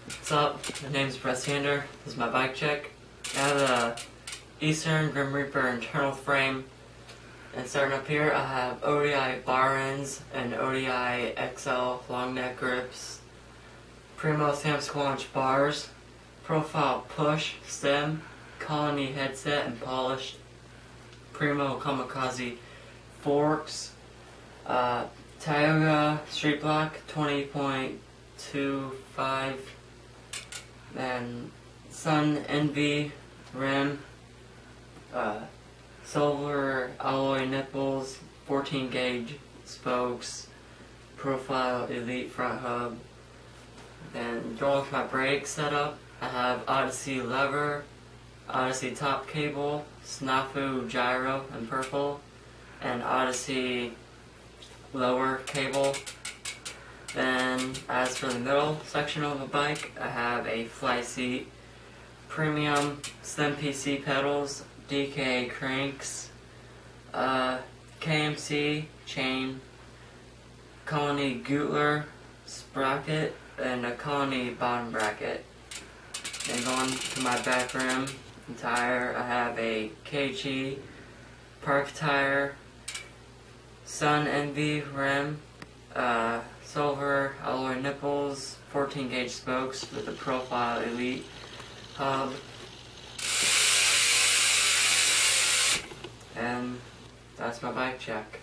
What's up? My name's Brett Sander. This is my bike check. I have a Eastern Grim Reaper internal frame. And starting up here, I have ODI bar ends and ODI XL long neck grips. Primo Sam Squanch bars. Profile push stem. Colony headset and polished. Primo Kamikaze forks. Tioga Street Block 20.25. And Sun Envy rim, silver alloy nipples, 14 gauge spokes, Profile Elite front hub. Then going with my brake setup, I have Odyssey lever, Odyssey top cable, Snafu gyro in purple, and Odyssey lower cable. Then, as for the middle section of the bike, I have a fly seat, premium stem PC pedals, DK cranks, KMC chain, Colony Gutler sprocket, and a Colony bottom bracket. Then going to my back rim and tire, I have a KG park tire, Sun Envy rim, silver alloy nipples, 14 gauge spokes with a Profile Elite hub, and that's my bike check.